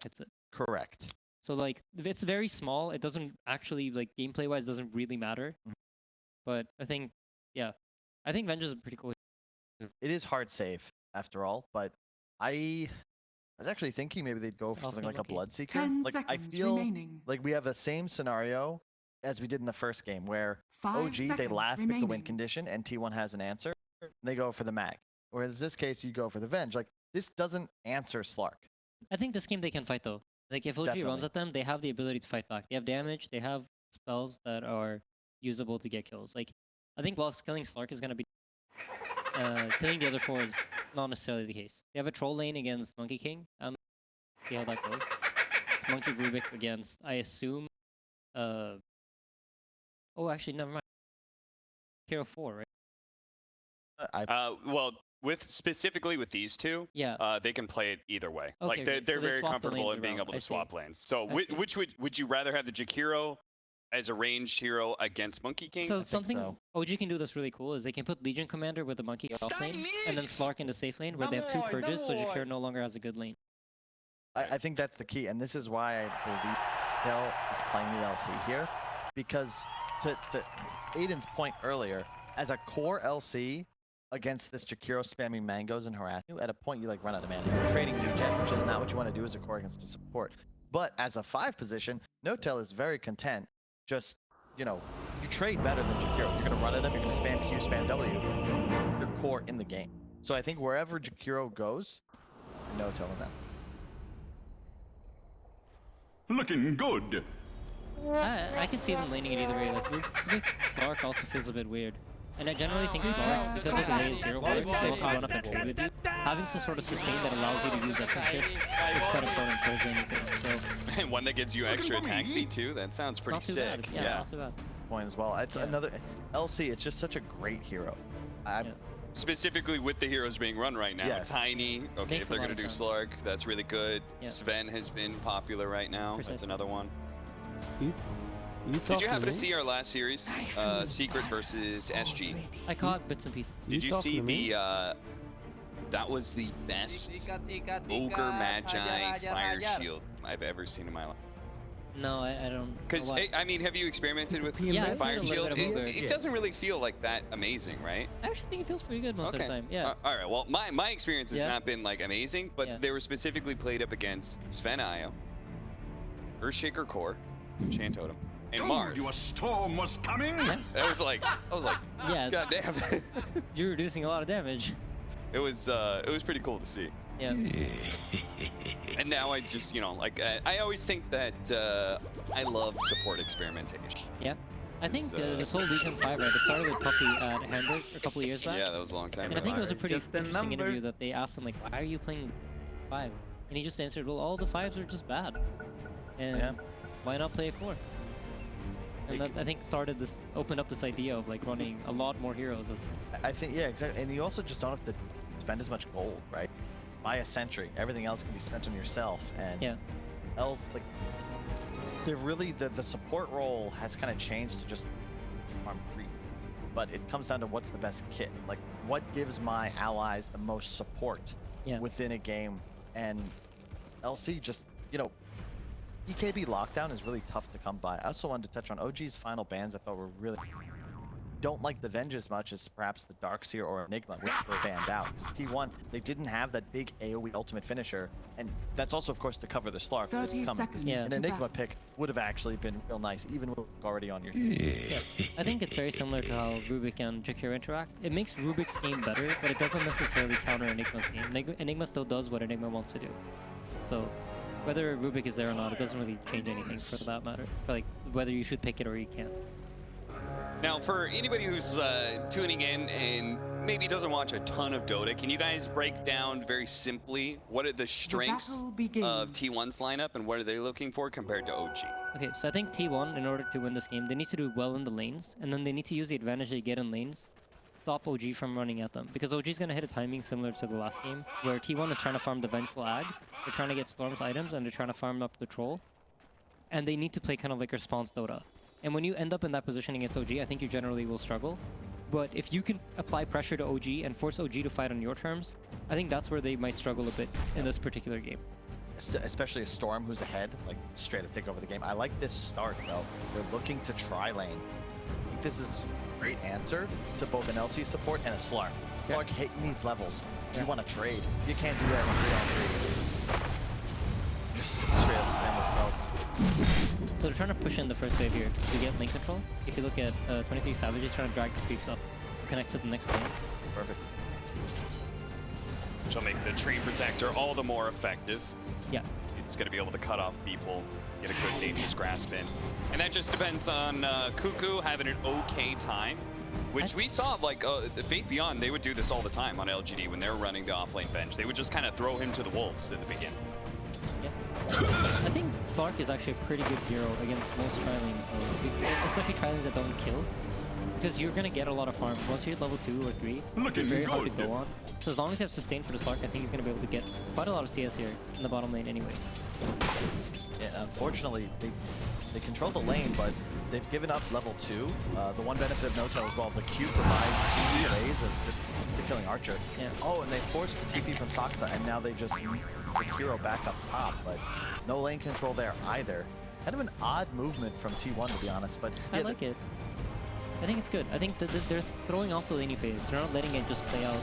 hits it. Correct. So like it's very small. It doesn't actually like gameplay wise doesn't really matter. But I think I think Venge is pretty cool. It is hard save after all, but I was actually thinking maybe they'd go for something like a Bloodseeker. 10 Like I seconds feel remaining. like we have the same scenario as we did in the first game where 5 OG they seconds last pick the win remaining. condition and T1 has an answer. And they go for the mag. Whereas this case you go for the Venge. Like this doesn't answer Slark. I think this game they can fight though. Like if OG runs Definitely. at them, they have the ability to fight back. They have damage. They have spells that are usable to get kills. Like I think whilst killing Slark is gonna be killing the other four is not necessarily the case. They have a troll lane against Monkey King. See how that goes. It's Monkey Rubik against I assume. Oh, actually never mind. Hero 4, right? Well, specifically with these two, Yeah. they can play it either way. Okay, Like they're, right. they're So they very swap the comfortable lanes in being around. able I to see. swap lanes. So I see. which would you rather have the Jakiro as a ranged hero against Monkey King? So think something so. OG can do that's really cool is they can put Legion Commander with the Monkey off lane, and then Slark in the safe lane where they have two purges, so Jakiro no longer has a good lane. I think that's the key, and this is why I believe Kel is playing the LC here, because to Aiden's point earlier, as a core LC against this Jakiro spamming mangoes and harassing you, at a point you like run out of mana. You're trading new gen, which is not what you want to do as a core against a support. But as a 5 position, Notel is very content. Just, you know, you trade better than Jakiro. You're gonna run at him, you're gonna spam Q, spam W. You're core in the game. So I think wherever Jakiro goes, you're Notel in that. Looking good. I can see them laning it either way. Like Rubik Slark also feels a bit weird. And I generally think Slark, because of the way his hero works, they also run up and trade with you. Having some sort of sustain that allows you to use Essence Shift is quite important for his laning phase. So And one that gives you extra attack speed too. That sounds it's pretty not too sick. bad. Yeah, not too bad. Point as well. It's Yeah. another LC. It's just such a great hero. Yeah. Specifically with the heroes being run right now. Yes. Tiny. Okay, Makes if they're a lot gonna of do sense. Slark, that's really good. Yeah. Sven has been popular right now. That's Precisely. another one. You Did you happen to me? see our last series? Secret versus SG. I caught bits and pieces. Did you talking see to me? the that was the best Ogre Magi Fire Shield I've ever seen in my life. No, I don't. Because, know why. I mean, have you experimented with Yeah, I've Fire played a little Shield? bit of Ogre. It doesn't really feel like that amazing, right? I actually think it feels pretty good most of the time. Yeah. All right. Well, my experience has Yeah. not been like amazing, but Yeah. they were specifically played up against Sven Io, Earthshaker Core, Chant Totem, and Told Mars. you a storm was coming. Yeah. I was like, Yeah, God damn. you're reducing a lot of damage. It was pretty cool to see. Yeah. And now I just, you know, like I always think that I love support experimentation. Yeah. I think It's, this whole Legion 5, right, it started with Puppy at Hamburg a couple of years back. Yeah, that was a long time And I ago. think it was a pretty Just a interesting number. interview that they asked him, like, why are you playing 5? And he just answered, well, all the 5s are just bad. And Yeah. why not play a core? And that, I think, opened up this idea of, like, running a lot more heroes. I think, yeah, exactly. And you also just don't have to spend as much gold, right? Buy a sentry. Everything else can be spent on yourself. And Yeah. else, like, they're really, the support role has kind of changed to just farm creep. But it comes down to what's the best kit. Like, what gives my allies the most support Yeah. within a game. And LC just, you know, EKB lockdown is really tough to come by. I also wanted to touch on OG's final bans. I thought were really don't like the Venge as much as perhaps the Darkseer or Enigma, which were banned out. Because T1, they didn't have that big AoE ultimate finisher, and that's also, of course, to cover the Slark. 30 seconds Yeah. An to Enigma battle. pick would have actually been real nice, even with already on your I think it's very similar to how Rubik and Jakiro interact. It makes Rubik's game better, but it doesn't necessarily counter Enigma's game. Enigma still does what Enigma wants to do. So, whether Rubik is there or not, it doesn't really change anything for that matter. For, like, whether you should pick it or you can't. Now, for anybody who's tuning in and maybe doesn't watch a ton of Dota, can you guys break down very simply what are the strengths battle of begins. T1's lineup and what are they looking for compared to OG? Okay, so I think T1, in order to win this game, they need to do well in the lanes, and then they need to use the advantage they get in lanes, stop OG from running at them. Because OG is going to hit a timing similar to the last game, where T1 is trying to farm the Vengeful Ags, they're trying to get Storm's items, and they're trying to farm up the Troll. And they need to play kind of like response Dota. And when you end up in that position against OG, I think you generally will struggle. But if you can apply pressure to OG and force OG to fight on your terms, I think that's where they might struggle a bit in this particular game. especially a Storm who's ahead, like straight up take over the game. I like this start though. They're looking to try lane. I think this is a great answer to both an LC support and a Slark. Slark hitting these levels. You want to trade. You can't do that in 3-on-3. Just straight up spam the spells. So they're trying to push in the first wave here to get lane control. If you look at 23 Savages trying to drag the creeps up to connect to the next lane. Perfect. Which will make the Tree Protector all the more effective. Yeah. It's going to be able to cut off people, get a good Nature's Grasp in. And that just depends on Cuckoo having an okay time, which we saw, like, the Fate Beyond, they would do this all the time on LGD when they were running the offlane bench. They would just kind of throw him to the wolves at the beginning. Yeah. I think Slark is actually a pretty good hero against most tri-lanes, though. Especially tri-lanes that don't kill. Because you're going to get a lot of farm. Once you're level 2 or 3, Looking it's very hard to good. go on. So as long as you have sustain for the Slark, I think he's going to be able to get quite a lot of CS here in the bottom lane anyway. Yeah, unfortunately, they control the lane, but they've given up level 2. The one benefit of No-Tail as well, the Q provides easy ways of just killing Archer. Yeah. Oh, and they forced the TP from Saksa, and now they just the hero back up top, but no lane control there either. Kind of an odd movement from T1, to be honest, but I yeah, like it. I think it's good. I think that they're throwing off the laney phase. They're not letting it just play out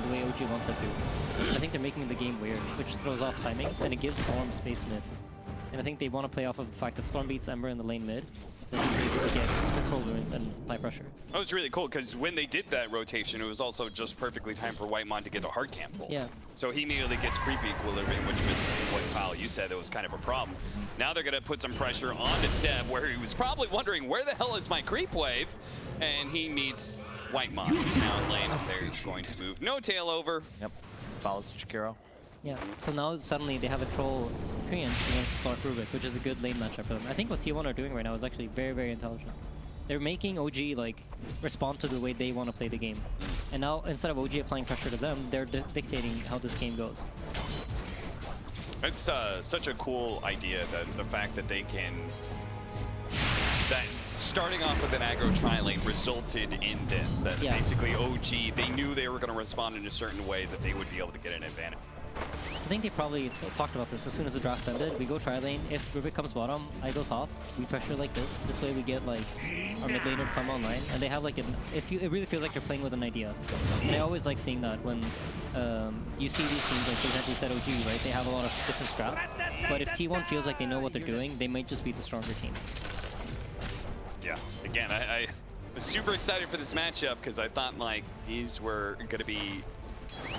the way OG wants it to. I think they're making the game weird, which throws off timings, and it gives Storm space mid. And I think they want to play off of the fact that Storm beats Ember in the lane mid. Then he's able to get control ruins and apply pressure. That was really cool, because when they did that rotation, it was also just perfectly timed for Whitemon to get a hard camp pull. Yeah. So he immediately gets creep equilibrium, which was what Kyle, you said, that was kind of a problem. Now they're going to put some pressure onto Seb, where he was probably wondering, where the hell is my creep wave? And he meets Whitemon, who's now in lane. They're going to move No-Tail over. Yep, follows Shakiro. Yeah, so now suddenly they have a troll Korean against Slark Rubik, which is a good lane matchup for them. I think what T1 are doing right now is actually very, very intelligent. They're making OG like respond to the way they want to play the game. And now instead of OG applying pressure to them, they're dictating how this game goes. It's such a cool idea, that the fact that they can... That starting off with an aggro tri-lane resulted in this. That basically OG, they knew they were going to respond in a certain way that they would be able to get an advantage. I think they probably talked about this as soon as the draft ended. We go tri-lane. If Rubik comes bottom, I go top. We pressure like this. This way we get like our mid laner come online, and they have like an. It really feels like they're playing with an idea. And I always like seeing that when you see these teams, like for example, you said OG, right? They have a lot of different strats. But if T1 feels like they know what they're doing, they might just be the stronger team. Yeah. Again, I was super excited for this matchup because I thought like these were going to be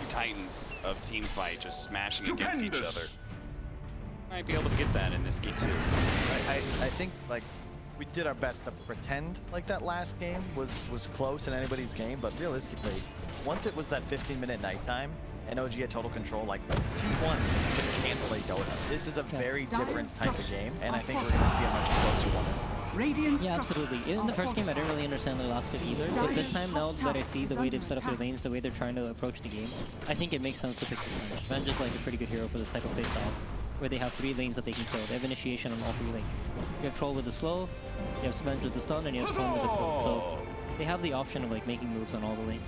titans of team fight, just smashing against each other. Might be able to get that in this game too. I think like we did our best to pretend like that last game was close in anybody's game, but realistically, once it was that 15-minute nighttime and OG had total control, like T1 just can't play Dota. This is a very different type of game, and I think we're going to see a much closer one. Yeah, absolutely. In the first game, I didn't really understand their last pick either, but this time, now that I see the way they've set up their lanes, the way they're trying to approach the game, I think it makes sense to pick this match. Van's just like a pretty good hero for this type of playstyle, where they have 3 lanes that they can kill. They have initiation on all 3 lanes. You have Troll with the slow, you have Spenge with the stun, and you have Storm with the pull. So they have the option of like making moves on all the lanes.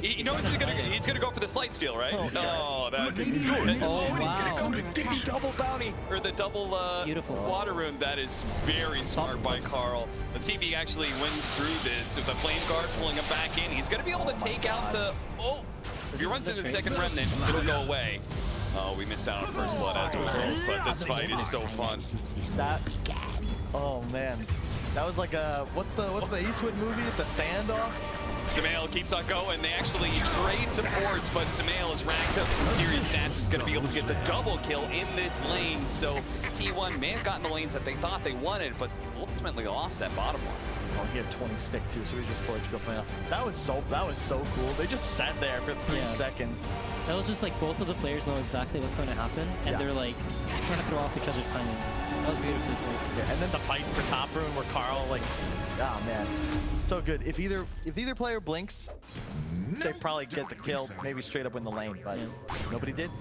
He knows he's gonna go for the slight steal, right? Oh, that's good. Oh, wow. The double bounty, or the double Beautiful. water rune. That is very smart by Carl. Let's see if he actually wins through this. With the flame guard pulling him back in, he's gonna be able to take out the. Oh, if he runs into the second remnant, it'll go away. Oh, we missed out on first blood as a result, but this fight is so fun. That, oh man, that was like a what's the Eastwood movie? The Standoff. Sumail keeps on going. They actually trade supports, but Sumail has racked up some serious stats. He's going to be able to get the double kill in this lane. So T1 may have gotten the lanes that they thought they wanted, but ultimately lost that bottom one. Oh, he had 20 stick too, so he just forced to go play off. That was so cool. They just sat there for 3 seconds. That was just like both of the players know exactly what's going to happen, and they're like trying to throw off each other's timings. That was beautifully cool. Yeah, and then the fight for top rune where Carl like, oh man, so good. If either player blinks, they probably get the kill, maybe straight up win the lane, but nobody did.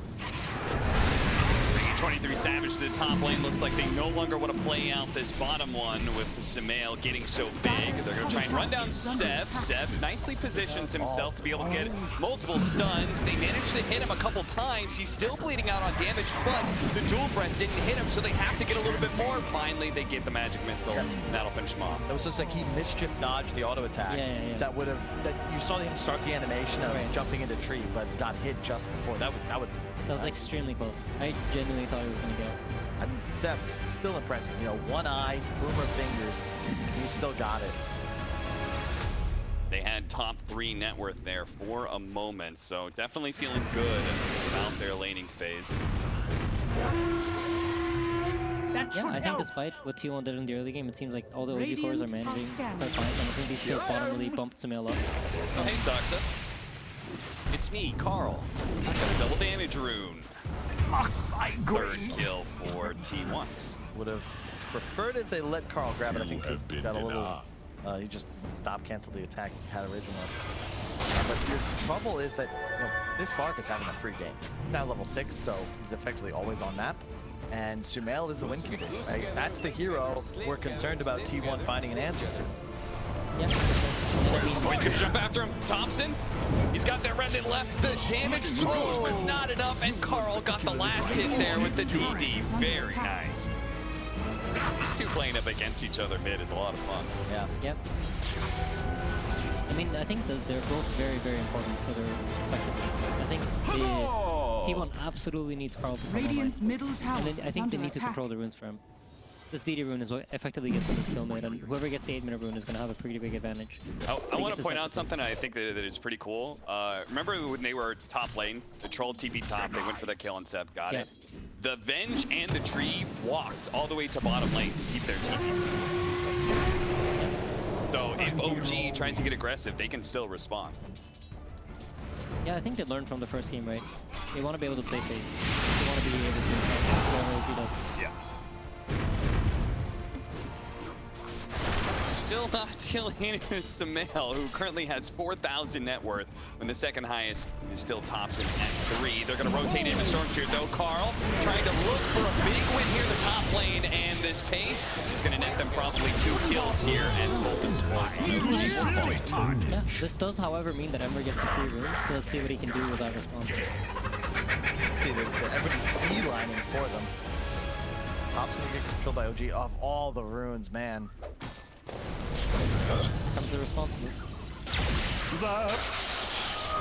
23 Savage to the top lane. Looks like they no longer want to play out this bottom one with Sumail getting so big. They're going to try and run down Seb. Seb nicely positions himself to be able to get multiple stuns. They managed to hit him a couple times. He's still bleeding out on damage, but the dual breath didn't hit him, so they have to get a little bit more. Finally, they get the magic missile. And that'll finish him off. It was just like he mischief dodged the auto attack. Yeah. That would have, that you saw him start the animation of jumping into tree, but got hit just before. That was extremely close. I genuinely thought he was gonna go. I mean, Seb, still impressive. You know, one eye, boomer fingers, he still got it. They had top 3 net worth there for a moment, so definitely feeling good about their laning phase. Yeah, I think despite what T1 did in the early game, it seems like all the OG cores are managing quite fine. And I think these kills bottom really bumped Sumail up. Hey, Zoxa. It's me, Carl. I got a double damage rune. Third kill for T1. Would have preferred if they let Carl grab it. I think he got a little, he just stop canceled the attack he had originally. But your trouble is that, you know, this Slark is having a free game. Now level 6, so he's effectively always on map. And Sumail is the win condition, right? That's the hero we're concerned about T1 finding an answer to. Yeah. Oh, he's gonna jump after him. Thompson, he's got that remnant left. The damage throw was not enough, and Carl got the last hit there with the DD. Very nice. These two playing up against each other mid is a lot of fun. Yeah. Yep. I mean, I think that they're both very, very important for their respective teams. I think T1 absolutely needs Carl to come Radiant's online. middle tower And then I think they need to control the runes for him. This DD rune is what effectively gets them this kill mid, and whoever gets the 8-minute rune is going to have a pretty big advantage. I want to point out something I think that is pretty cool. Remember when they were top lane, the troll TP top, they went for the kill and Seb got it. The Venge and the Tree walked all the way to bottom lane to keep their TPs. So if OG tries to get aggressive, they can still respond. Yeah, I think they learned from the first game, right? They want to be able to play face. They want to be able to whatever OG does. Yeah. Still not dealing with Sumail, who currently has 4,000 net worth, when the second highest is still Thompson at 3. They're going to rotate into Stormtier, though. Carl trying to look for a big win here in the top lane, and this pace is going to net them probably 2 kills here as Voltus explodes. Yeah, this does, however, mean that Ember gets the 3 runes, so let's see what he can do with that response. See, everybody's beelining for them. Thompson will get controlled by OG of all the runes, man. Comes the responsible.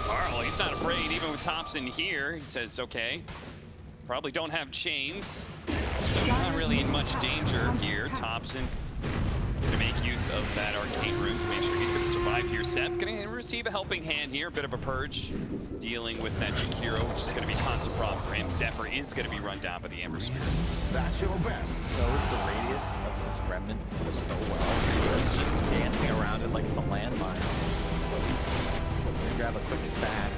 Carl, he's not afraid, even with Thompson here. He says, okay, probably don't have chains. Not really in much danger here. Thompson gonna make use of that arcane rune to make sure he's gonna survive here. Seb gonna receive a helping hand here, a bit of a purge, dealing with that Jakiro, which is gonna be constant problem for him. Zephyr is gonna be run down by the Ember Spirit. That's your best. Knows the radius of this remnant so well. Dancing around it like it's a landmine. Grab a quick stack.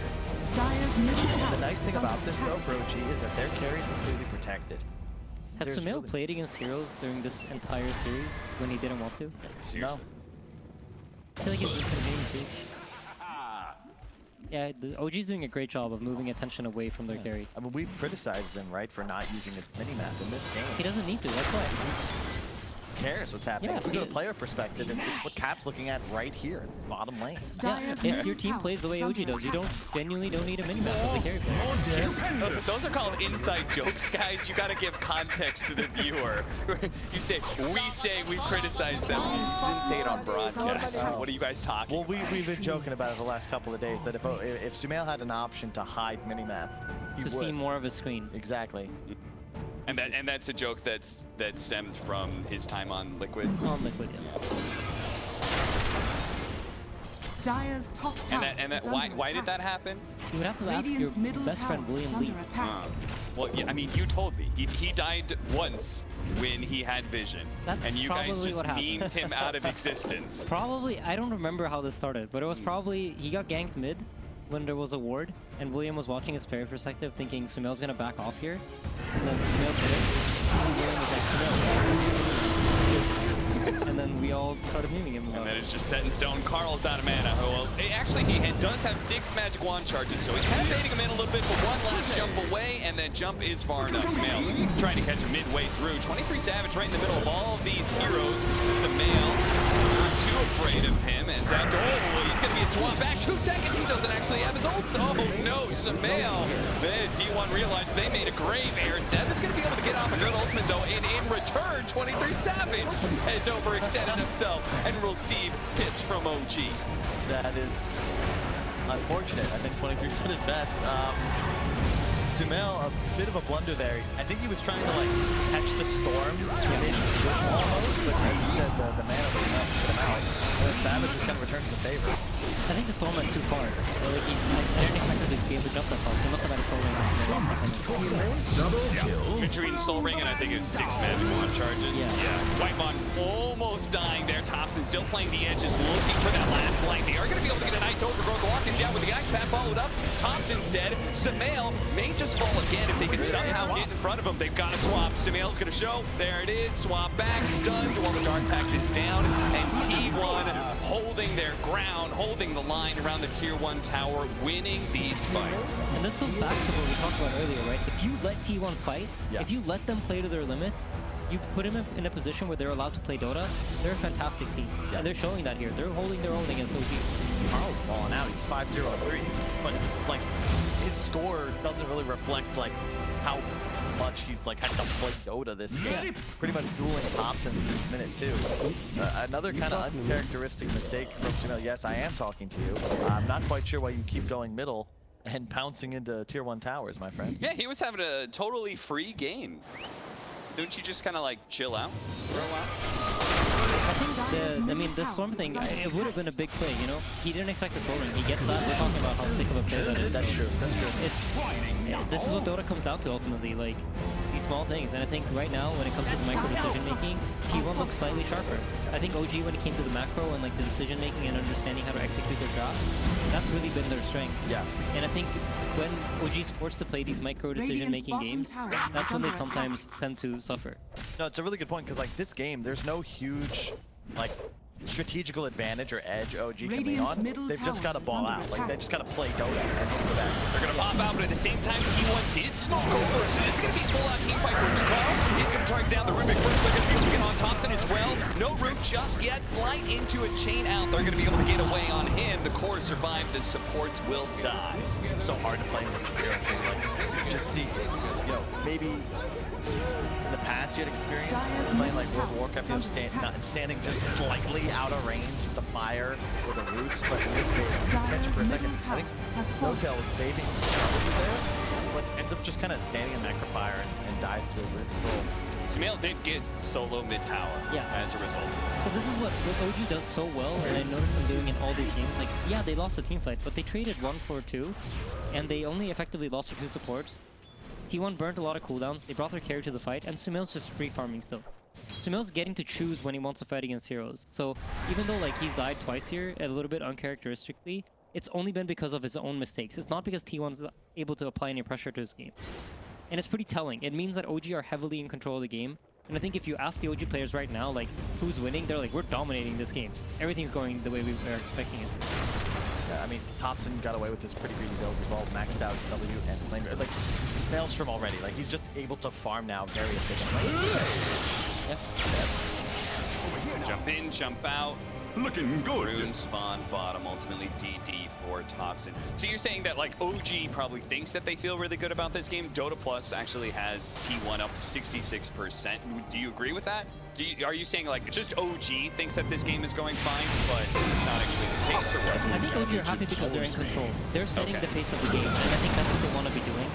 The nice thing about this though for OG is that their carries are completely protected. Has There's Sumail really- played against heroes during this entire series when he didn't want to? Seriously. I feel like he's just been game too. Yeah, the OG's doing a great job of moving attention away from their carry. I mean, we've criticized them, right, for not using his mini-map in this game. He doesn't need to, that's why. Who cares what's happening? Yeah, From a player perspective, it's what Cap's looking at right here, bottom lane. Yeah, if your team plays the way OG does, you genuinely don't need a minimap as a carry player. Those are called inside jokes, guys. You gotta give context to the viewer. You say, we criticize them. You didn't say it on broadcast. What are you guys talking Well, we've been joking about it the last couple of days, that if Sumail had an option to hide minimap, he To would. see more of his screen. Exactly. And that's a joke that stemmed from his time on Liquid. On Liquid, yes. Dire's top tower And that is why under why did attack. that happen? You would have to ask your Radiant's middle best tower friend William is Lee. under attack. Well, yeah, I mean, you told me. He died once when he had vision. That's and you guys probably just what happened. memed him out of existence. Probably, I don't remember how this started, but it was probably, he got ganked mid when there was a ward, and William was watching his parry perspective thinking Sumail's gonna back off here, and then Sumail did it, and William was like, Sumail. and then we all started memeing him. And then it's just set in stone. Carl's out of mana. Well, actually, does have 6 Magic Wand charges, so he's kind of baiting him in a little bit for one last jump away, and then jump is far enough. Sumail trying to catch him midway through. 23 Savage right in the middle of all of these heroes. Sumail not too afraid of him, as that he's going to be a swap back. 2 seconds, he doesn't actually have his ult. Oh no, Sumail. Then T1 realized they made a grave error. Seb is going to be able to get off a good ultimate though, and in return, 23 Savage has overextended himself and received tips from OG. That is unfortunate. I think 23 said it best. Sumail, a bit of a blunder there. I think he was trying to like catch the storm almost, but as you said, the mana was enough to get him out. And then Savage just kind of returns the favor. I think the storm went too far. So, like, I didn't expect him to be able to jump that far. He must have had a soul ring. Between Soul Ring and I think it's 6 Magic Wand charges. Yeah. Whitemon almost dying there. Thompson still playing the edges, looking for that last light. They are going to be able to get a nice overgrowth, walking down with the Ice Path followed up. Thompson's dead. Sumail may just fall again if they can somehow get in front of him. They've got to swap. Sumail's going to show. There it is. Swap back. Stunned while the Dark Pact is down. And T1 holding their ground, holding the line around the tier 1 tower, winning these fights. And this goes back to what we talked about earlier, right? If you let T1 fight, if you let them play to their limits, you put them in a position where they're allowed to play Dota, they're a fantastic team. Yeah, they're showing that here. They're holding their own against OG. Carl's balling out. He's 5-0-3. But like his score doesn't really reflect like how much he's like had to play Dota this game. Pretty much dueling Thompson since minute 2. Another kind of uncharacteristic mistake from Sumail. Yes, I am talking to you. I'm not quite sure why you keep going middle and pouncing into tier 1 towers, my friend. Yeah, he was having a totally free game. Don't you just kind of like chill out for a while? I mean, the storm thing, it would have been a big play, you know? He didn't expect the soul ring. He gets that. We're talking about how sick of a play that is. That's true. This is what Dota comes down to ultimately, like these small things. And I think right now, when it comes to the micro decision making, T1 looks slightly sharper. I think OG, when it came to the macro and like the decision making and understanding how to execute their draft, that's really been their strength. Yeah. And I think when OG's forced to play these micro decision making games, that's when they sometimes tend to suffer. No, it's a really good point because like this game, there's no huge like strategical advantage or edge OG can lean on. They've just got to ball out. Like they just got to play Dota and hope for the best. They're going to pop out, but at the same time, T1 did smoke over. So it's going to be a full-out team fight for Carl. He's going to target down the Rubik first. They're going to be able to get on Thompson as well. No root just yet. Slide into a chain out. They're going to be able to get away on him. The core survived. The supports will die. It's so hard to play in this hero too. Like just see, you know, maybe in the past you had experience playing like World of Warcraft, you know, standing just slightly out of range of the fire or the roots, but in this case, catch it for a second. I think Notel was saving there, but ends up just kind of standing in Macrofire and dies to a root control. Sumail did get solo mid-tower as a result. So this is what OG does so well, and I noticed them doing in all these games. Like, yeah, they lost the team fight, but they traded 1 for 2, and they only effectively lost their 2 supports. T1 burnt a lot of cooldowns, they brought their carry to the fight, and Sumail's just free farming still. Sumail's getting to choose when he wants to fight against heroes. So even though like he's died twice here, a little bit uncharacteristically, it's only been because of his own mistakes. It's not because T1's able to apply any pressure to his game. And it's pretty telling. It means that OG are heavily in control of the game. And I think if you ask the OG players right now, like, who's winning, they're like, we're dominating this game. Everything's going the way we were expecting it to. Yeah, I mean, Thompson got away with this pretty greedy build as well, maxed out W and Flame. Like, Maelstrom already, like, he's just able to farm now very efficiently. Yeah. Jump in, jump out. Looking good. Rune spawn bottom, ultimately DD for Thompson. So you're saying that like OG probably thinks that they feel really good about this game. Dota Plus actually has T1 up 66%. Do you agree with that? Are you saying like just OG thinks that this game is going fine, but it's not actually the case, or what? I think OG are happy because they're in control. They're setting the pace of the game, and I think that's what they want to be doing.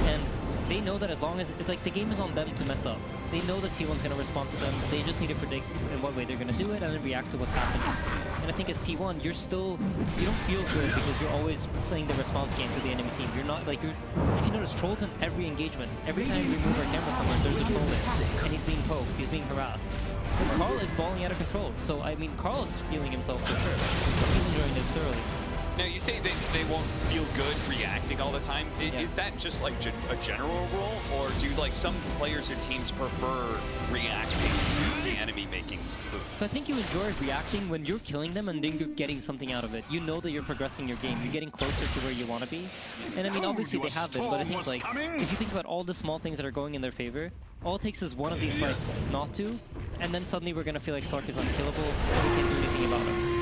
And they know that as long as, it's like the game is on them to mess up. They know that T1's going to respond to them. They just need to predict in what way they're going to do it and then react to what's happening. And I think as T1, you don't feel good because you're always playing the response game to the enemy team. You're not like, if you notice, trolls in every engagement. Every time we move our camera somewhere, there's a troll there. And he's being poked, he's being harassed. But Carl is balling out of control. So, I mean, Carl is feeling himself for sure. He's enjoying this thoroughly. Now, you say they won't feel good reacting all the time. Is that just like a general rule, or do like some players or teams prefer reacting to the enemy making moves? So I think you enjoy reacting when you're killing them and then you're getting something out of it. You know that you're progressing your game. You're getting closer to where you want to be. And I mean, obviously they have been, but I think like if you think about all the small things that are going in their favor, all it takes is one of these fights not to, and then suddenly we're gonna feel like Slark is unkillable and we can't do anything about him.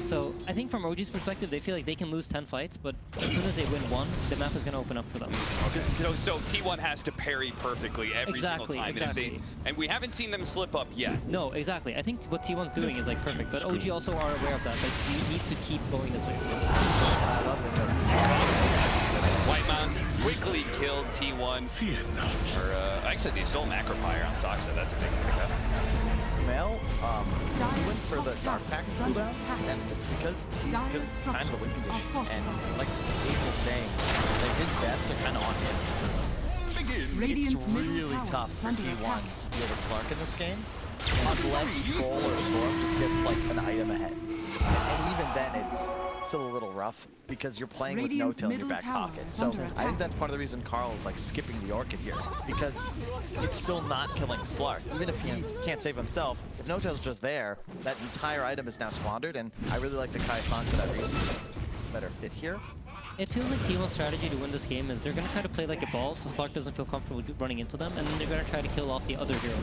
So I think from OG's perspective, they feel like they can lose 10 fights, but as soon as they win one, the map is going to open up for them. Okay. So T1 has to parry perfectly every single time. Exactly. And we haven't seen them slip up yet. No, exactly. I think what T1's doing is like perfect, but OG also are aware of that. Like he needs to keep going this way. I love it. White Mountain quickly killed T1. Or actually, they stole Macropire on Soxa. That's a big pickup. Mel, he went for the Dark Pact cooldown, and it's because he's just kind of a weak condition. And like Abe was saying, like his deaths are kind of on him. Radiant's It's middle really tower tough is for under T1 attack. to deal with Slark in this game, unless Troll or Storm just gets like an item ahead. And even then, it's still a little rough because you're playing with Radiant's no-tail in your middle back tower pocket. is So under I attack. think that's part of the reason Carl is like skipping the Orchid here, because it's still not killing Slark. Even if he can't save himself, if no-tail's just there, that entire item is now squandered, and I really like the Kaifan for that reason. Better fit here. It feels like T1's strategy to win this game is they're going to try to play like a ball so Slark doesn't feel comfortable running into them, and then they're going to try to kill off the other heroes.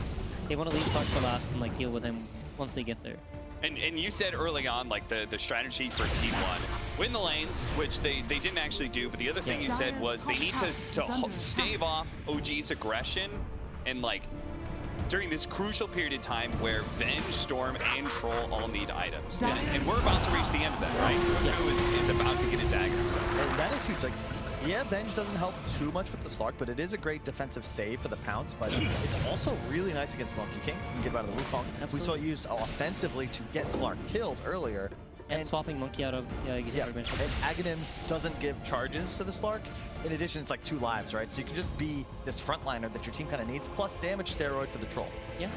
They want to leave Slark for last and like deal with him once they get there. And you said early on, like the strategy for T1, win the lanes, which they didn't actually do, but the other thing you said was they need to stave off OG's aggression, and like during this crucial period of time where Venge, Storm, and Troll all need items. And we're about to reach the end of that, right? Kuku is about to get his Aggro. And that is huge. Like, yeah, Venge doesn't help too much with the Slark, but it is a great defensive save for the Pounce, but it's also really nice against Monkey King. You can get him out of the Wukong. We saw it used offensively to get Slark killed earlier. And swapping Monkey out of, and Aghanims doesn't give charges to the Slark. In addition, it's like 2 lives, right? So you can just be this frontliner that your team kind of needs, plus damage steroid for the Troll. Yeah.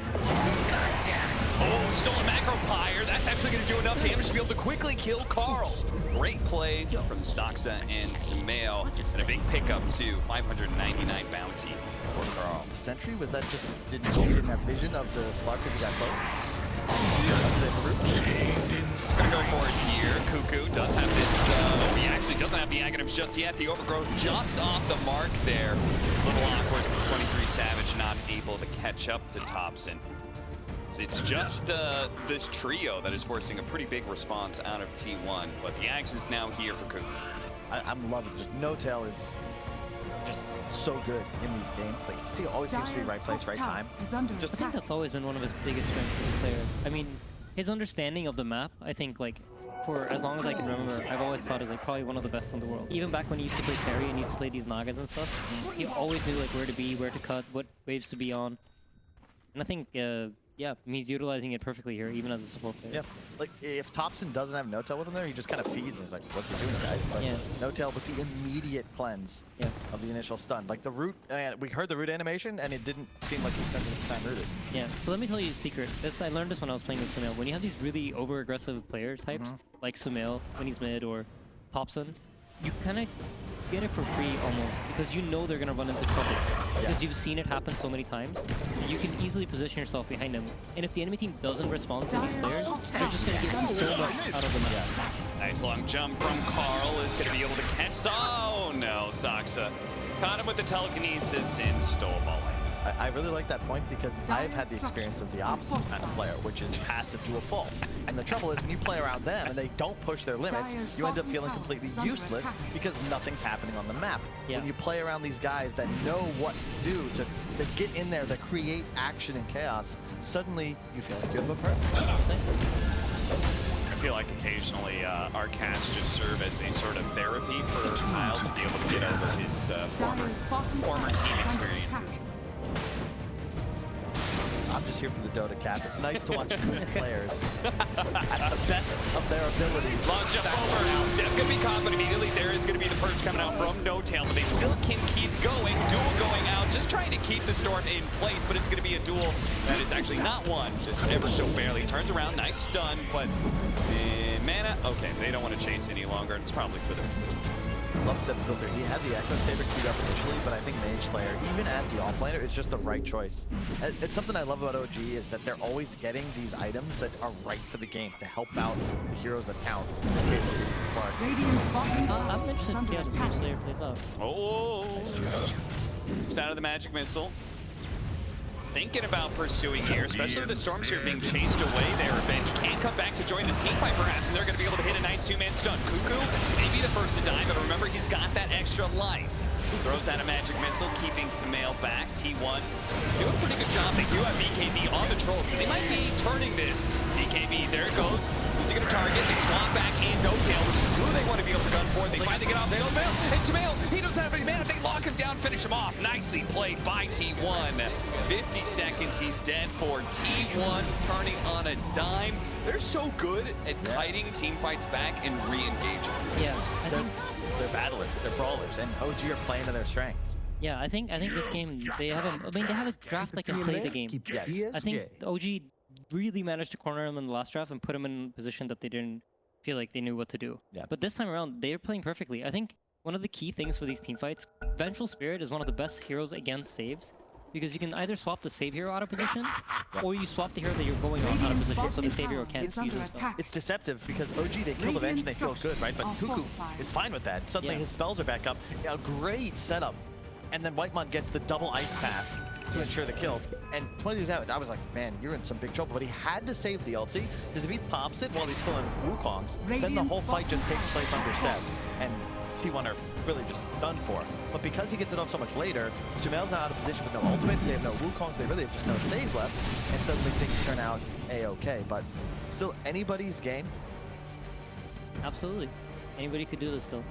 Oh, stolen Macropire. That's actually going to do enough damage to be able to quickly kill Carl. Great play from Soxa and Sumail, and a big pickup too. 599 bounty for Carl. Sentry, was that just didn't have vision of the Slark as he got close? Gonna go for it here. Kuku does have this, he actually doesn't have the Aghanims just yet. The Overgrowth just off the mark there. A little awkward for 23 Savage, not able to catch up to Thompson. It's just this trio that is forcing a pretty big response out of T1, but the axe is now here for Kuku. I'm loving it. Just no-tail is just so good in these games. Like, you see, it always seems to be right place, right time. Is under Just I think that's always been one of his biggest strengths as a player. I mean, his understanding of the map, I think, like, for as long as I can remember, I've always thought is like probably one of the best in the world. Even back when he used to play carry and used to play these Nagas and stuff, he always knew like where to be, where to cut, what waves to be on. And I think, yeah, he's utilizing it perfectly here, even as a support player. Yeah, like if Thompson doesn't have no-tail with him there, he just kind of feeds and he's like, what's he doing, guys? But Yeah. no-tail with the immediate cleanse of the initial stun. Like the root, we heard the root animation and it didn't seem like he was spending time rooted. Yeah, so let me tell you a secret. I learned this when I was playing with Sumail. When you have these really over-aggressive player types, like Sumail when he's mid or Thompson, you kind of get it for free almost, because you know they're going to run into trouble. Because you've seen it happen so many times. You can easily position yourself behind them. And if the enemy team doesn't respond to these players, they're just going to get so much out of the map. Nice long jump from Carl is going to be able to catch. Oh no, Soxa caught him with the telekinesis and stole ball. I really like that point because I've had the experience of the opposite kind of player, which is passive to a fault. And the trouble is when you play around them and they don't push their limits, you end up feeling completely useless because nothing's happening on the map. When you play around these guys that know what to do, that get in there, that create action and chaos, suddenly you feel like you have a purpose. I feel like occasionally our casts just serve as a sort of therapy for Kyle to be able to get over his former team experiences. I'm just here for the Dota cap. It's nice to watch good players at the best of their abilities. Long jump over. Zep gonna be caught, but immediately there is gonna be the purge coming out from no-tail, but they still can keep going. Duel going out, just trying to keep the Storm in place, but it's going to be a duel that is actually not won, just ever so barely. Turns around, nice stun, but mana, okay, they don't want to chase any longer, and it's probably for the... Love Seb's filter. He had the Echo Saber queued up initially, but I think Mage Slayer, even as the offlaner, is just the right choice. It's something I love about OG is that they're always getting these items that are right for the game to help out the heroes that count. In this case, it's Clark. Radiant's bottom tower I'm is interested to under see how this attack. Mage Slayer plays out. Oh, it's out of the magic missile. Thinking about pursuing here, especially with the Storms here being chased away there a bit. He can't come back to join the team fight perhaps, and they're going to be able to hit a nice two-man stun. Cuckoo may be the first to die, but remember, he's got that extra life. Throws out a magic missile, keeping Sumail back. T1 doing a pretty good job. They do have BKB on the troll, so they might be turning this. BKB, there it goes. Who's he going to target? They swap back in No Tail, which is who they want to be able to gun for. They finally get off. They don't fail. And Sumail, he doesn't have any mana. They lock him down, finish him off. Nicely played by T1. 50 seconds, he's dead for T1, turning on a dime. They're so good at kiting team fights back and re-engaging. Yeah, I think. They're battlers, they're brawlers, and OG are playing to their strengths. Yeah, I think this game they have a. I mean, they have a draft that can play the game. Yes. I think the OG really managed to corner him in the last draft and put him in a position that they didn't feel like they knew what to do. Yeah. But this time around, they're playing perfectly. I think one of the key things for these team fights, Vengeful Spirit is one of the best heroes against saves. Because you can either swap the save hero out of position, or you swap the hero that you're going on out of Radiant's position, so the bottom save hero tower can't is use under as well. attack. It's deceptive because OG, they kill the bench and they feel good, right? But Radiant Cuckoo structures is fine with that. Suddenly Yeah. his spells are back up. A great setup. And then Whitemon gets the double ice pass to ensure the kills. And 20 Savage, I was like, man, you're in some big trouble. But he had to save the ulti, because if he pops it while he's still in Wukong's, then the Radiant's whole fight just bottom takes place tower under has Seb. fallen. And T1 are really just done for. But because he gets it off so much later, Sumail's now out of position with no ultimate, they have no Wukongs, they really have just no save left, and suddenly things turn out a-okay. But still, anybody's game. Absolutely. Anybody could do this still.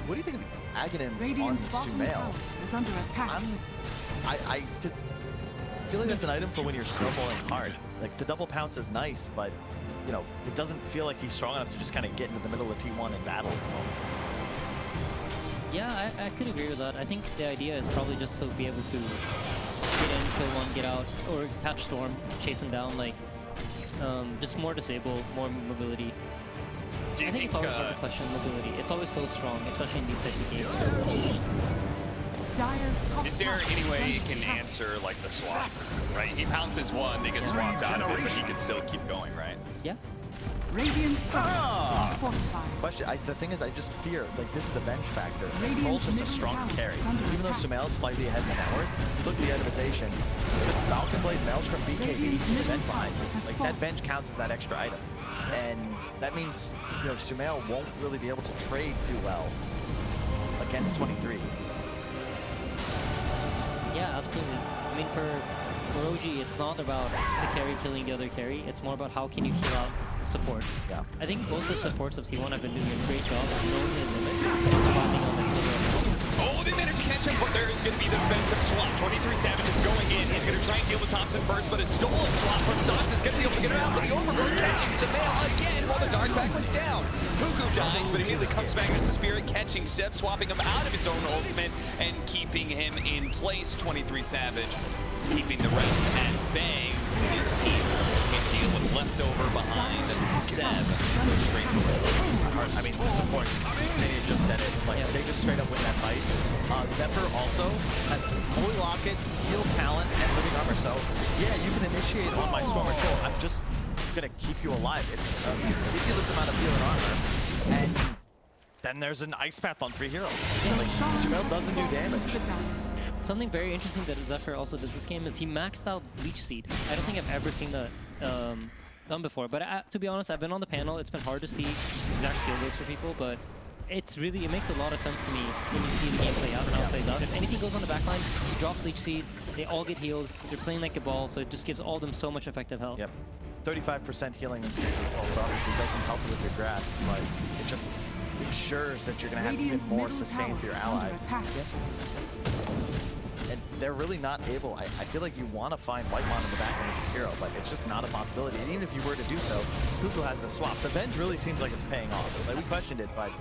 What do you think of the Aghanims on Radiant's bottom Sumail? tower is under attack. I just feel like that's an item for when you're snowballing hard. Like, the double pounce is nice, but, you know, it doesn't feel like he's strong enough to just kind of get into the middle of T1 and battle. Yeah, I could agree with that. I think the idea is probably just to be able to get in, kill one, get out, or catch Storm, chase him down, like, just more disable, more mobility. Do you I think it's always hard to question mobility. It's always so strong, especially in these types of games. Dire's top Is there tower any is way under it can attack. answer like the swap, right? He pounces one, they get swapped out of it, but he can still keep going, right? Yeah. Radiant structures are fortified. Question, the thing is, I just fear, like, this is the bench factor. Radiant's Control's just a middle strong tower carry. is under Even though attack. Sumail's slightly ahead in the network, you look at the itemization, just Falcon Blade, Maelstrom, BKB, Radiant's the middle bench behind tower you. has Like, fallen. that bench counts as that extra item. And that means, you know, Sumail won't really be able to trade too well against 23. Yeah, absolutely. I mean, for OG, it's not about the carry killing the other carry. It's more about how can you kill out the supports. Yeah. I think both the supports of T1 have been doing a great job of knowing their limits and spawning on the killer. Oh, they managed to catch him, but there is going to be the defensive swap. 23 Savage is going in. He's going to try and deal with Thompson first, but it's stolen swap from Sox. Is going to be able to get it out, but the overgrowth catching Sumail again while the Dark Backwards down. Cuckoo dies, but immediately comes back as the Spirit, catching Seb, swapping him out of his own ultimate and keeping him in place. 23 Savage is keeping the rest at bay. His team can deal with leftover behind Seb. Straight I mean, the support, they just said it, like, they just straight up win that fight. Zephyr also has Holy Locket, Heal Talent, and Living Armor, so yeah, you can initiate on my Stormer kill. I'm just gonna keep you alive. It's a ridiculous amount of heal and armor, and then there's an Ice Path on 3 heroes. Like, Roshan Sumail has doesn't do fallen damage. to the dance. Something very interesting that Zephyr also did this game is he maxed out Leech Seed. I don't think I've ever seen that done before. But to be honest, I've been on the panel. It's been hard to see exact skill rates for people, but it makes a lot of sense to me when you see the game play out and how it plays out. If anything goes on the backline, he drops Leech Seed, they all get healed, they're playing like a ball, so it just gives all of them so much effective health. Yep. 35% healing increase as well, so obviously it doesn't help you with your grasp, but it just ensures that you're going to have Radiant's even more middle sustain tower for your is under allies. attack. And they're really not able, I feel like you want to find Whitemon in the back end of your hero, but it's just not a possibility. And even if you were to do so, Cuckoo has the swap. The Venge really seems like it's paying off. Like, we questioned it, but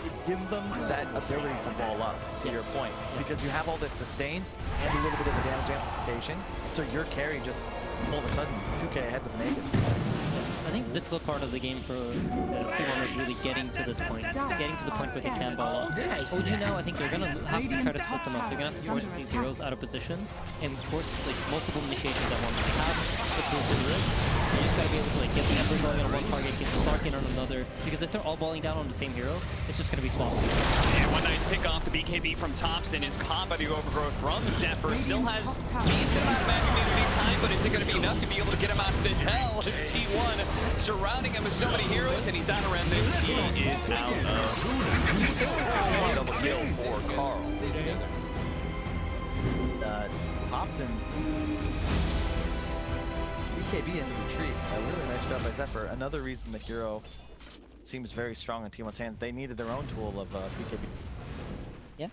it gives them that ability to ball up, to your point, because you have all this sustain and a little bit of a damage amplification, so your carry just all of a sudden 2k ahead with an Aegis. I think the difficult part of the game for T1 is really getting to this point. Getting to the point where they can ball up. OG now, I think they're going to have to try to split them up. They're going to have to force these heroes out of position and force like multiple initiations at once. They have the tools to do it. You just got to be able to like get the Ember going on one target, get the Stark in on another. Because if they're all balling down on the same hero, it's just going to be small. And one nice pick off the BKB from Thompson is caught by the overgrowth from Zephyr. Still has decent amount of magic immunity time, but is it going to be enough to be able to get him out of this hell? It's T1 surrounding him with so many heroes, and he's out of remnants. He is out of double kill for Carl. Thompson, BKB into the tree. A really nice job by Zephyr. Another reason the hero seems very strong in T1's hands. They needed their own tool of BKB. Yeah.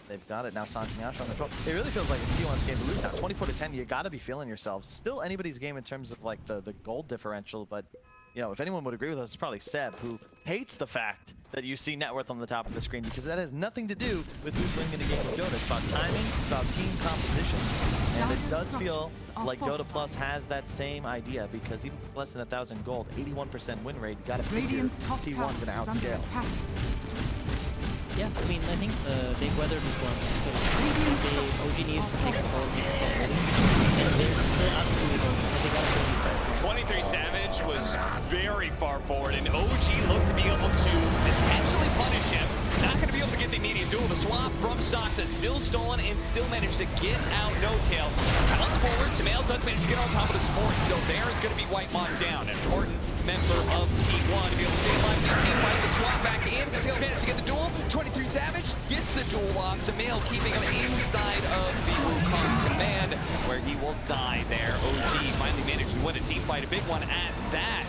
They've got it now. Sanjing Ash on the 12. It really feels like it's T1's game to lose now. 24-10. You got to be feeling yourselves. Still anybody's game in terms of like the gold differential, but you know, if anyone would agree with us, it's probably Seb, who hates the fact that you see net worth on the top of the screen, because that has nothing to do with who's winning the game with Dota. It's about timing, it's about team composition. And it does feel like Dota Plus has that same idea, because even less than 1,000 gold, 81% win rate, you gotta figure T1's gonna outscale. Yeah, I mean, I think they've weathered the storm. So OG needs to take the ball and they're still absolutely going. They gotta go deep. 23 Savage was very far forward, and OG looked to be able to potentially punish him. Not going to be able to get the immediate duel. The swap from Soxa still stolen and still managed to get out No-Tail. Bounce forward, Sumail does manage to get on top of the support, so there is going to be Whitemon down. An important member of T1 to be able to stay alive. This team fight the swap back in. He'll manage to get the duel. 23 Savage gets the duel off. Sumail keeping him inside of the Wukong's command, where he will die there. OG finally managed to win a team fight, a big one at that,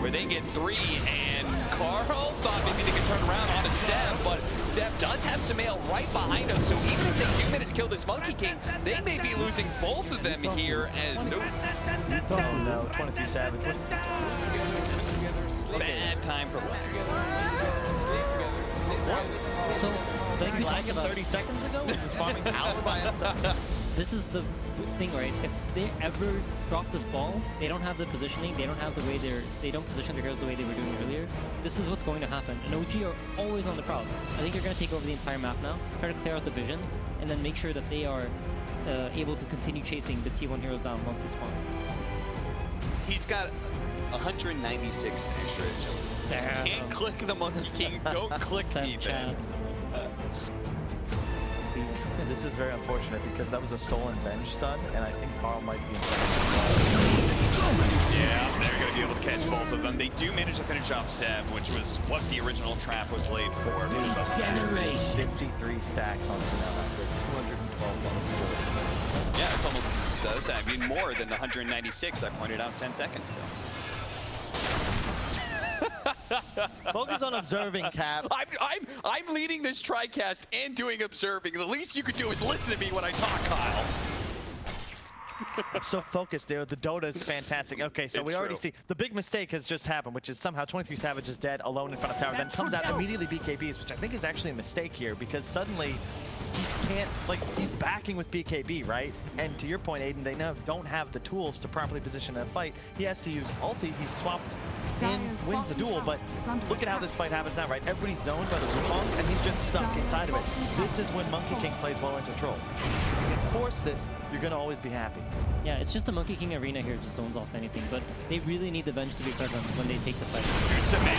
where they get 3, and Carl thought maybe they could turn around on a Seb, but Seb does have Sumail right behind him, so even if they do manage to kill this Monkey King, they may be losing both of them here as... Oh no, 23 Savage. Bad time for So, like we Flag talked him about, 30 seconds ago? He was farming power by himself. this is the thing, right? If they ever drop this ball, they don't have the positioning, they don't have the way they don't position their heroes the way they were doing earlier. This is what's going to happen. And OG are always on the prowl. I think they're going to take over the entire map now, try to clear out the vision, and then make sure that they are able to continue chasing the T1 heroes down once they spawn. He's got 196 extra agility. Can't click the Monkey King, don't click me then. This is very unfortunate, because that was a stolen Venge stun, and I think Carl might be in Yeah, they're going to be able to catch both of them. They do manage to finish off Seb, which was what the original trap was laid for. 53 stacks on Sumail after 212 bonus. Yeah, it's almost, that's I mean, more than the 196 I pointed out 10 seconds ago. Focus on observing, Cap. I'm leading this TriCast and doing observing. The least you could do is listen to me when I talk, Kyle. I'm so focused there. The Dota is fantastic. Okay, so we already see the big mistake has just happened, which is somehow 23 Savage is dead alone in front of tower. Then comes out immediately BKBs, which I think is actually a mistake here, because suddenly he can't, like, he's backing with BKB, right? And to your point, Aiden, they now don't have the tools to properly position a fight. He has to use ulti. He's swapped in, wins the duel, but look at how this fight happens now, right? Everybody's zoned by the Wukong, and he's just stuck inside of it. This is when Monkey King plays well into Troll. If you can force this, you're going to always be happy. Yeah, it's just the Monkey King arena here just zones off anything, but they really need the Venge to be present when they take the fight. Sumail,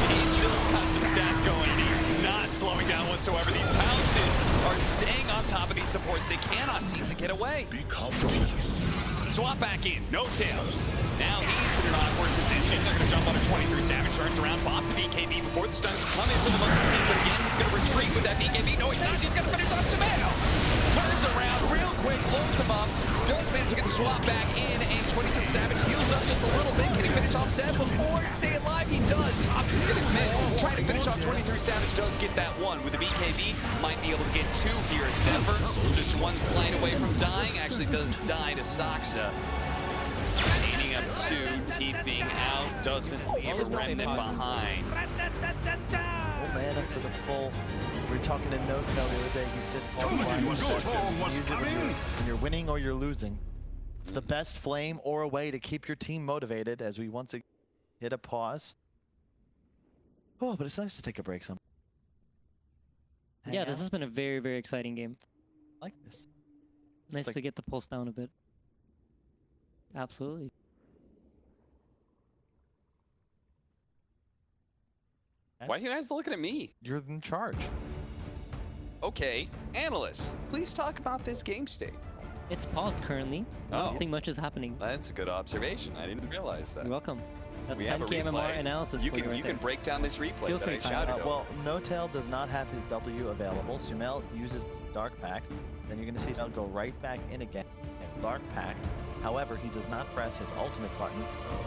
he's still got some stats going, and he's not slowing down whatsoever. These pounces are staying on top of these supports. They cannot seem to get away. Swap back in, No-Tail. Now he's in an awkward position. They're going to jump on a 23 Savage, turns around, pops a BKB before the stuns come in for the Monkey King, but again, he's going to retreat with that BKB. No, he's not. He's going to finish off Sumail. Turns around real quick, blows him up, does manage to get the swap back in, and 23 Savage heals up just a little bit. Can he finish off Seb before stay alive? He does. Thompson's going to commit, trying to finish off 23 Savage, does get that one. With the BKB, might be able to get 2 here at Zephyr. Just one slide away from dying, actually does die to Soxa. Leading up to, TPing out, doesn't leave a remnant behind. mana for the full. We were talking to Notel the other day. He said, Told you a storm was use it when coming. when you're winning or you're losing. It's the best flame or a way to keep your team motivated as we once again hit a pause. Oh, but it's nice to take a break some. Hang Yeah, this out. has been a very, very exciting game. I like this. It's Nice like- to get the pulse down a bit. Absolutely. Why are you guys looking at me? You're in charge. Okay, analysts, please talk about this game state. It's paused currently. Oh. Nothing much is happening. That's a good observation. I didn't realize that. You're welcome. That's We have a 10K MMR replay. analysis You for you can right you there. can break down this replay Feel that free, I Kyle. shouted over. Well, Notel does not have his W available. Sumel uses Dark Pact. Then you're going to see Sumel go right back in again at Dark Pact. However, he does not press his ultimate button.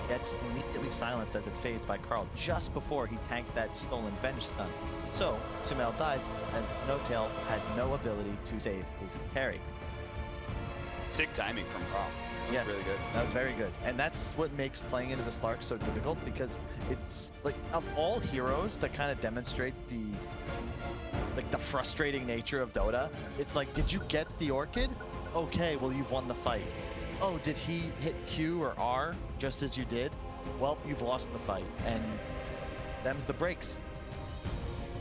Gets immediately silenced as it fades by Carl just before he tanked that stolen Venge stun. So, Sumel dies as Notel had no ability to save his carry. Sick timing from Carl. That was Yes, really good. that was very good. And that's what makes playing into the Slark so difficult, because it's like, of all heroes that kind of demonstrate the frustrating nature of Dota, it's like, did you get the Orchid? Okay, well, you've won the fight. Oh, did he hit Q or R just as you did? Well, you've lost the fight. And them's the breaks.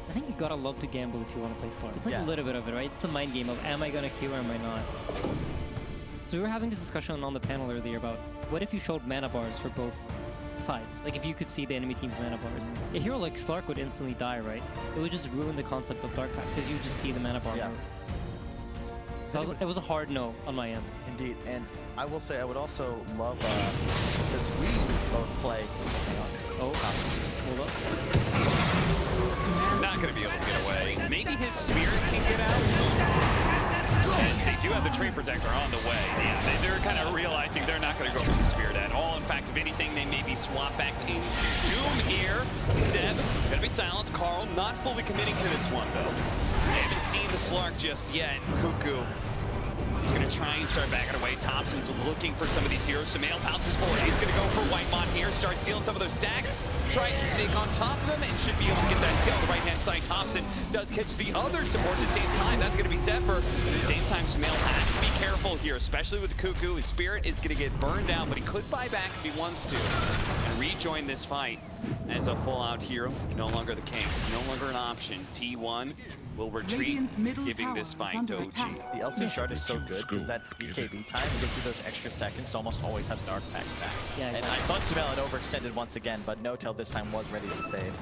I think you gotta love to gamble if you want to play Slark. It's like Yeah. a little bit of it, right? It's the mind game of am I gonna Q or am I not? So we were having this discussion on the panel earlier about what if you showed mana bars for both sides? Like if you could see the enemy team's mana bars. A hero like Slark would instantly die, right? It would just ruin the concept of Dark Pact because you just see the mana bar. Yeah. move. So it was a hard no on my end. Indeed. And I will say, I would also love, because we both play. Hang on. Oh, hold up. Not going to be able to get away. Maybe his spirit can get out. And they do have the tree protector on the way. Yeah, they're kind of realizing they're not going to go for the spirit at all. In fact, if anything, they may be swapped back into Doom here. Seb, going to be silent. Carl not fully committing to this one, though. They haven't seen the Slark just yet. Cuckoo. He's going to try and start backing away. Thompson's looking for some of these heroes. Sumel pounces forward. He's going to go for Whitemon here. Starts stealing some of those stacks. Tries to sink on top of them and should be able to get that kill on the right-hand side. Thompson does catch the other support at the same time. That's going to be Zephyr. At the same time, Sumel has to be careful here, especially with the Cuckoo. His spirit is going to get burned out, but he could buy back if he wants to and rejoin this fight as a full-out hero. No longer the case. No longer an option. T1 will retreat, Radiant's middle giving tower this is fight under to OG. attack. The LC shard is so good because that BKB time gives you those extra seconds to almost always have Dark Pact back. Yeah, And I thought Sumel had overextended once again, but Notel this time was ready to save.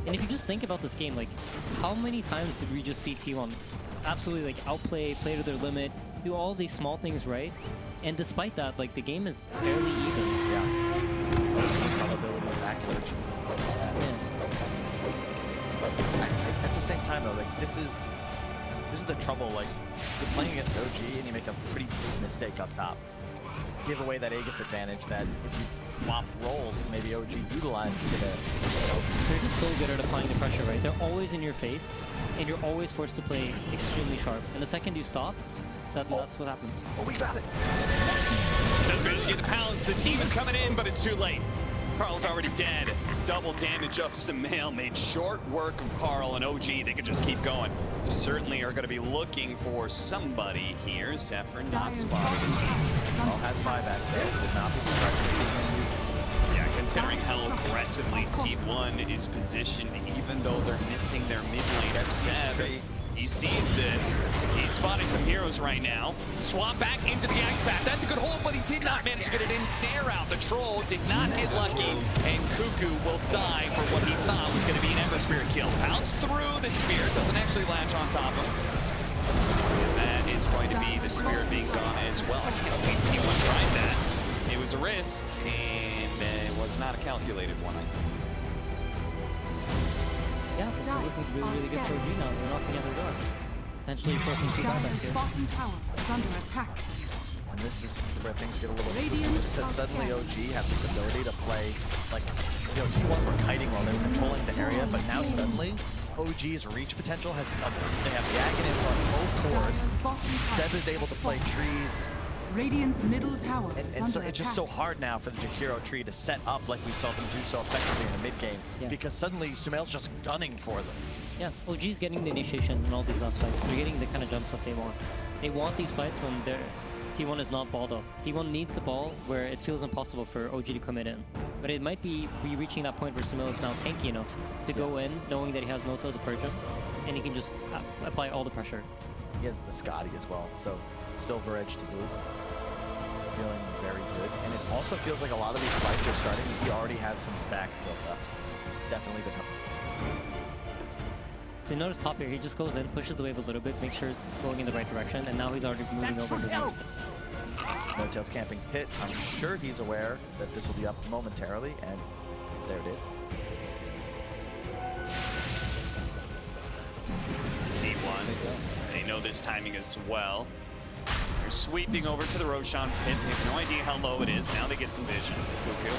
And if you just think about this game, like, how many times did we just see T1 absolutely, like, outplay, play to their limit, do all these small things right? And despite that, like, the game is fairly even. Yeah. Probability of accuracy. Yeah. At the same time though, like this is the trouble. Like you're playing against OG and you make a pretty big mistake up top. Give away that Aegis advantage that if you swap roles, maybe OG utilized to get a. They're just so good at applying the pressure, right? They're always in your face, and you're always forced to play extremely sharp. And the second you stop, that's what happens. Oh, we got it! Doesn't manage to get the pounds. The team is coming in, but it's too late. Carl's already dead. Double damage of Sumel made short work of Carl and OG. They could just keep going. Certainly are going to be looking for somebody here. Zephyr not Dyer's spotted. bottom tower is All under has attack. buyback there. Would not be surprised if he's gonna use it. Yeah, considering how aggressively T1 is positioned, even though they're missing their mid laner, Seb, he sees this. He's spotting some heroes right now. Swap back into the Axe Path. That's a good hold, but he did not manage to get it in. Snare out. The troll did not get lucky, and Cuckoo will die for what he thought was going to be an Ember Spirit kill. Pounce through the spear. Doesn't actually latch on top of him. And that is going to be the spirit being gone as well. I can't believe T1 tried that. It was a risk, and it was not a calculated one. Yeah, this is looking really, really good for OG now. They're knocking at their door. Potentially forcing two buybacks Dyer's here. bottom tower is under attack. And this is where things get a little Radiant screwy, just because are suddenly scattered. OG have this ability to play, like, you know, T1 were kiting while they were controlling the area, but now suddenly OG's reach potential has, they have the Aghanim on both cores. Dyer's bottom tower Seb is able to play trees, Radiant's middle tower And, is and under so it's just attack. so hard now for the Jakiro tree to set up like we saw them do so effectively in the mid game, Yeah. because suddenly Sumail's just gunning for them. Yeah, OG's getting the initiation in all these last fights. They're getting the kind of jumps that they want. They want these fights when their T1 is not balled up. T1 needs the ball where it feels impossible for OG to commit in. But it might be reaching that point where Sumail is now tanky enough to go in, knowing that he has no tool to purge him, and he can just apply all the pressure. He has the Scotty as well, so silver edge to boot. Feeling very good. And it also feels like a lot of these fights are starting. He already has some stacks built up. It's definitely the So you notice top here, he just goes in, pushes the wave a little bit, makes sure it's going in the right direction, and now he's already moving over to the No Tail's camping pit. I'm sure he's aware that this will be up momentarily, and there it is. T1. They know this timing as well. They're sweeping over to the Roshan pit. They have no idea how low it is. Now they get some vision. Cuckoo.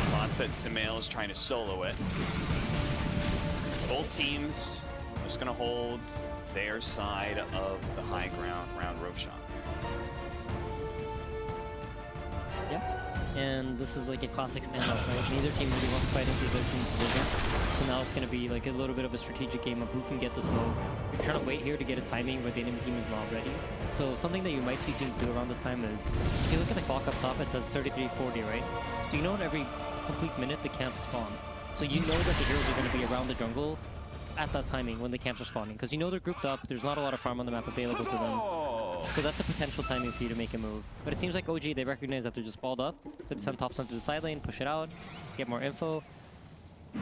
Spots that Sumail is trying to solo it. Both teams are just going to hold their side of the high ground around Roshan. Yeah. And this is like a classic standoff, right? Neither team really wants to fight into the other team's division. So now it's going to be like a little bit of a strategic game of who can get the smoke. You're trying to wait here to get a timing where the enemy team is not ready. So something that you might see teams do around this time is, if you look at the clock up top, it says 33:40, right? So you know at every complete minute the camps spawn. So you know that the heroes are going to be around the jungle at that timing when the camps are spawning. Because you know they're grouped up, there's not a lot of farm on the map available to them. So that's a potential timing for you to make a move. But it seems like OG, they recognize that they're just balled up. So they send tops onto the side lane, push it out, get more info, and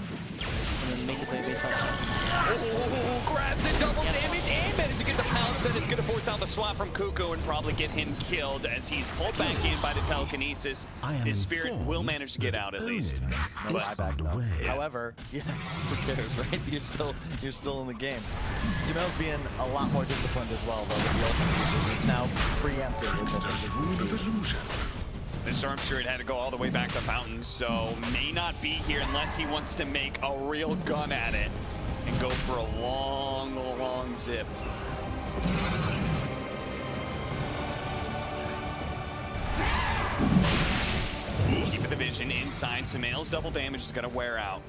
then make the play based on that. Oh, grabs the double damage and manages to get the pounce, and it's going to force out the swap from Cuckoo and probably get him killed as he's pulled back in by the telekinesis. His spirit will manage to get out at least. No But buyback though. However, yeah, who cares, right? You're still in the game. Sumail's being a lot more disciplined as well, though. The ultimate is now preempted. Which I think is key. the Storm Spirit had to go all the way back to Fountain, so may not be here unless he wants to make a real gun at it and go for a long, long zip. Keeping the vision inside. Sumail's double damage is going to wear out.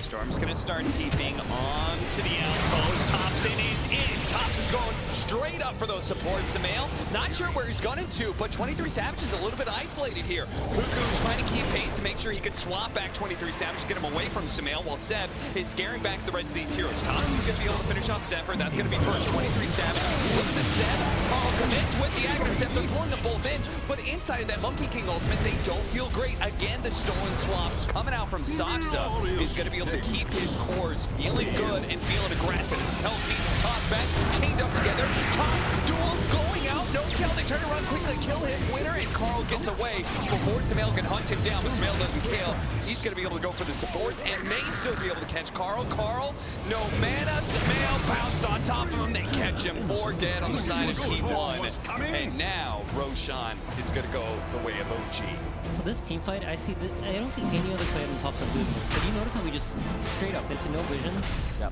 Storm's going to start TPing onto the outpost. Thompson is in. Thompson's going straight up for those supports. Sumail, not sure where he's going to, but 23 Savage is a little bit isolated here. Cuckoo's trying to keep pace to make sure he can swap back 23 Savage, get him away from Sumail, while Seb is scaring back the rest of these heroes. Thompson's going to be able to finish off Zephyr. That's going to be first. 23 Savage looks at Zeb. Carl commits with the Aghanim Scepter, pulling them both in, but inside of that Monkey King ultimate, they don't feel great. Again, the stolen swaps coming out from Saksa is going to be able to keep his cores feeling good and feeling aggressive. As telekinesis tossed back, chained up together. Toss, duel, going out, no tail. They turn around quickly, kill him. Winner, and Carl gets away before Sumail can hunt him down, but Sumail doesn't kill. He's going to be able to go for the support and may still be able to catch Carl. Carl, no mana. Sumail bounces on top of him. They catch him. 4 dead on the side of T1. And now Roshan is going to go the way of OG. So this team fight, I don't see any other player on top of losing this. But you notice how he just straight up into no vision,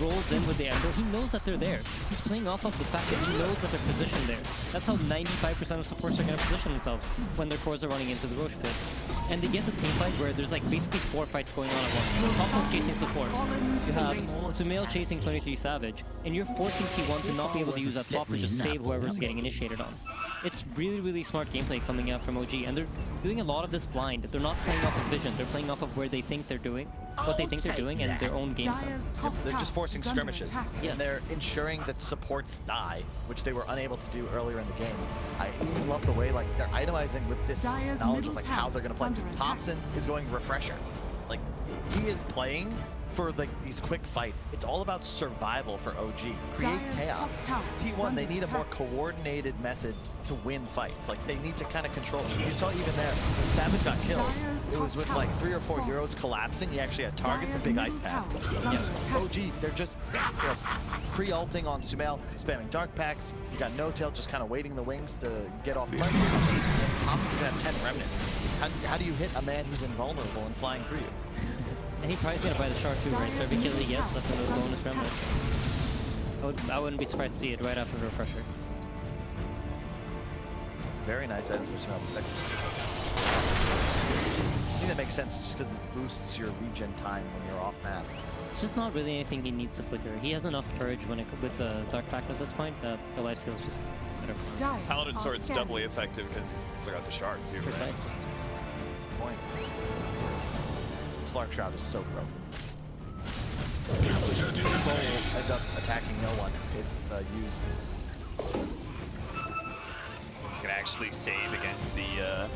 rolls in with the Ember. He knows that they're there. He's playing off of the fact that he knows that they're positioned there. That's how 95% of supports are going to position themselves when their cores are running into the Rosh pit. And they get this team fight where there's like basically 4 fights going on at once. Top one's chasing supports. You have Sumail chasing 23 Savage, and you're forcing T1 to not be able to use that swap to just save whoever's getting initiated on. It's really, really smart gameplay coming out from OG, and they're doing a lot of this blind. They're not playing off of vision, they're playing off of where they think they're doing, what they think they're doing, and their own game sense. They're just forcing skirmishes, Yes. and they're ensuring that supports die, which they were unable to do earlier in the game. I even love the way like they're itemizing with this Dire's knowledge middle of like how they're gonna play. tower is under Thompson is going Refresher. Like he is playing for like these quick fights. It's all about survival for OG. Create Dire's top chaos. tower is T1, under they need a more attack. coordinated method to win fights. Like they need to kind of control. You saw even there, when Savage got kills, Dire's it was top with tower like 3 or is 4 falling. heroes collapsing. You actually had target Dire's the big middle ice pad. tower is under attack. OG, they're just pre-ulting on Sumail, spamming dark packs. You got No Tail just kind of waiting the wings to get off punches. And Thompson's gonna have 10 remnants. How do you hit a man who's invulnerable and flying through you? And he probably gonna buy the shard too, right? So every kill he gets, that's another bonus remnant. I wouldn't be surprised to see it right after the Refresher. Very nice edge switching up. I think that makes sense just because it boosts your regen time when you're off map. It's just not really anything he needs to flicker. He has enough courage with the Dark Pact at this point that the lifesteal is just better for him. Dire Paladin are Sword's scanning. doubly effective because he's also got the shard too. Right? Precisely. Point. Slark Shroud is so broken. Control will end up attacking no one if used. Can actually save against the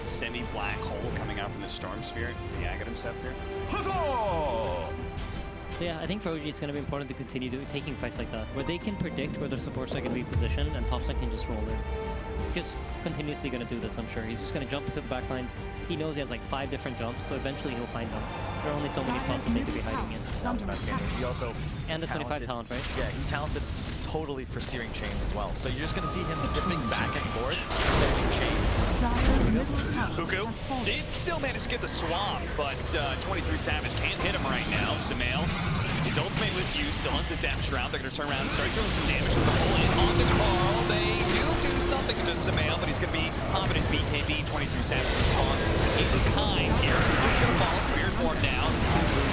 semi-black hole coming out from the Storm Spirit, the Aghanim Scepter. Huzzah! So yeah, I think for OG it's going to be important to continue taking fights like that, where they can predict where their supports are going to be positioned, and Thompson can just roll in. He's just continuously going to do this, I'm sure. He's just going to jump into the backlines. He knows he has like 5 different jumps, so eventually he'll find them. There are only so many spots that they could be hiding in. Is under attack. He also And the 25 talented- talent, right? Yeah, he talented totally for Searing Chain as well. So you're just going to see him zipping back and forth, setting chains. Dire's middle tower Huku has fallen. did still manage to get the swap, but 23 Savage can't hit him right now. Sumail, his ultimate was used, still has the Depth Shroud. They're going to turn around and start doing some damage with the pull in on the Carl. They do something to Sumail, but he's going to be popping his BKB. 23 Savage responds in kind here. He's going to fall Spirit Form now.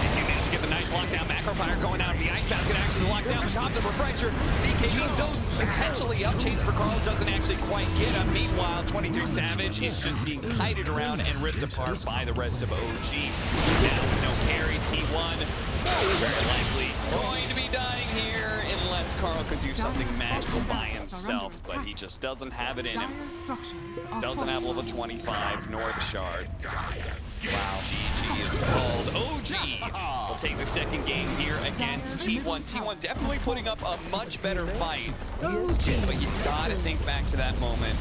They do manage to get the nice lockdown. Macro Fire going out. The Ice Basket actually locked down. Thompson refresher. BKB still potentially up. Chase for Carl doesn't actually quite get him. Meanwhile, 23 Savage is just being kited around and ripped apart by the rest of OG. Now with no carry, T1 very likely going to be dying here unless Carl could do something magical by himself, but he just doesn't have it in him. Dire's structures are Doesn't have level 25 nor the shard. Wow, GG is called. OG will take the second game here against T1. T1 definitely putting up a much better fight, but you gotta think back to that moment.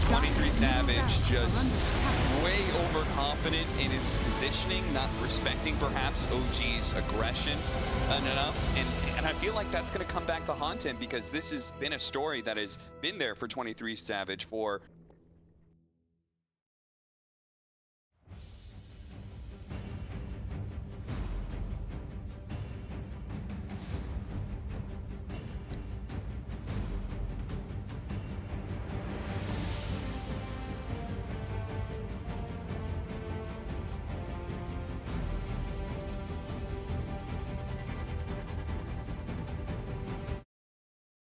23 Savage just way overconfident in his positioning, not respecting perhaps OG's aggression enough, and I feel like that's going to come back to haunt him because this has been a story that has been there for 23 Savage for